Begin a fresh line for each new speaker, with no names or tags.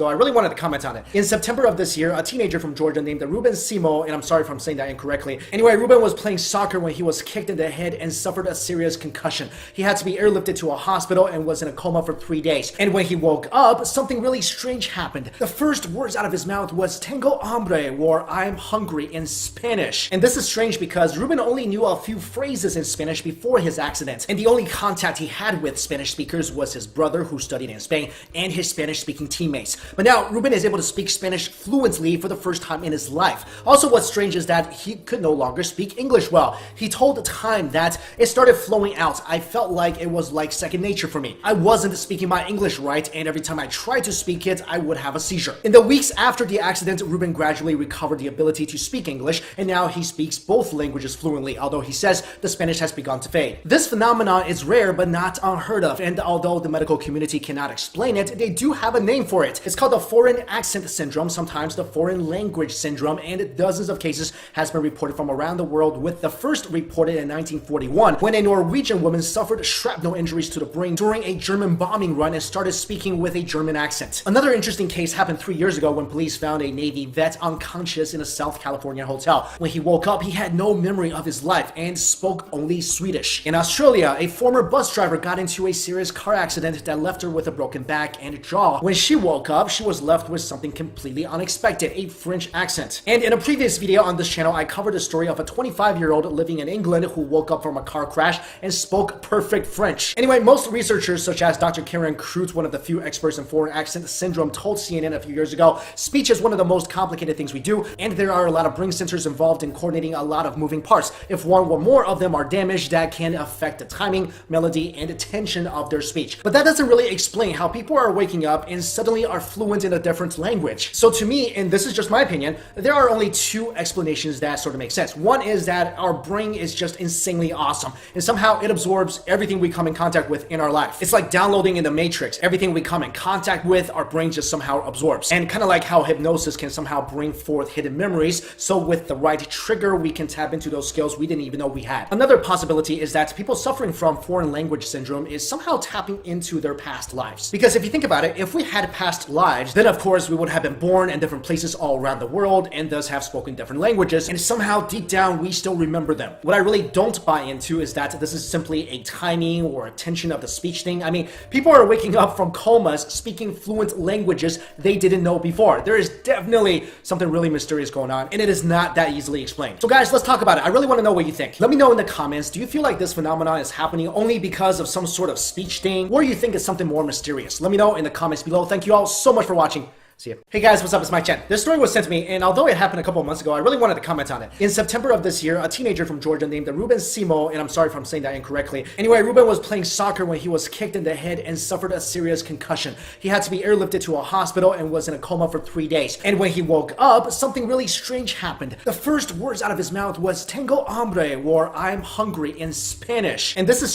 I really wanted to comment on it. In September of this year, a teenager from Georgia named Ruben Simo, and I'm sorry if I'm saying that incorrectly. Anyway, Ruben was playing soccer when he was kicked in the head and suffered a serious concussion. He had to be airlifted to a hospital and was in a coma for 3 days. And when he woke up, something really strange happened. The first words out of his mouth was "Tengo hambre," or "I'm hungry" in Spanish. And this is strange because Ruben only knew a few phrases in Spanish before his accident. And the only contact he had with Spanish speakers was his brother, who studied in Spain, and his Spanish-speaking teammates. But now, Ruben is able to speak Spanish fluently for the first time in his life. Also, what's strange is that he could no longer speak English well. He told Time that it started flowing out. I felt like it was like second nature for me. I wasn't speaking my English right, and every time I tried to speak it, I would have a seizure. In the weeks after the accident, Ruben gradually recovered the ability to speak English, and now he speaks both languages fluently, although he says the Spanish has begun to fade. This phenomenon is rare but not unheard of, and although the medical community cannot explain it, they do have a name for it. It's called the foreign accent syndrome, sometimes the foreign language syndrome, and dozens of cases has been reported from around the world, with the first reported in 1941 when a Norwegian woman suffered shrapnel injuries to the brain during a German bombing run and started speaking with a German accent. Another interesting case happened 3 years ago when police found a Navy vet unconscious in a South California hotel. When he woke up, he had no memory of his life and spoke only Swedish. In Australia, a former bus driver got into a serious car accident that left her with a broken back and jaw. When she woke up, she was left with something completely unexpected, a French accent. And in a previous video on this channel, I covered the story of a 25-year-old living in England who woke up from a car crash and spoke perfect French. Anyway, most researchers, such as Dr. Karen Krute, one of the few experts in foreign accent syndrome, told CNN a few years ago, speech is one of the most complicated things we do, and there are a lot of brain sensors involved in coordinating a lot of moving parts. If one or more of them are damaged, that can affect the timing, melody, and tension of their speech. But that doesn't really explain how people are waking up and suddenly are fluent in a different language. So to me, and this is just my opinion, there are only two explanations that sort of make sense. One is that our brain is just insanely awesome, and somehow it absorbs everything we come in contact with in our life. It's like downloading in the Matrix. Everything we come in contact with, our brain just somehow absorbs. And kind of like how hypnosis can somehow bring forth hidden memories, so with the right trigger, we can tap into those skills we didn't even know we had. Another possibility is that people suffering from foreign language syndrome is somehow tapping into their past lives. Because if you think about it, if we had past lives, then of course we would have been born in different places all around the world and thus have spoken different languages, and somehow deep down we still remember them. What I really don't buy into is that this is simply a timing or attention of the speech thing. I mean, people are waking up from comas speaking fluent languages they didn't know before. There is definitely something really mysterious going on, and it is not that easily explained. So guys, let's talk about it. I really want to know what you think. Let me know in the comments, do you feel like this phenomenon is happening only because of some sort of speech thing, or you think it's something more mysterious? Let me know in the comments below. Thank you all so much for watching. See ya. Hey guys, what's up? It's Mike Chen. This story was sent to me, and although it happened a couple of months ago, I really wanted to comment on it. In September of this year, a teenager from Georgia named Ruben Simo, and I'm sorry if I'm saying that incorrectly. Anyway, Ruben was playing soccer when he was kicked in the head and suffered a serious concussion. He had to be airlifted to a hospital and was in a coma for 3 days. And when he woke up, something really strange happened. The first words out of his mouth was "Tengo hambre," or "I'm hungry" in Spanish. And this is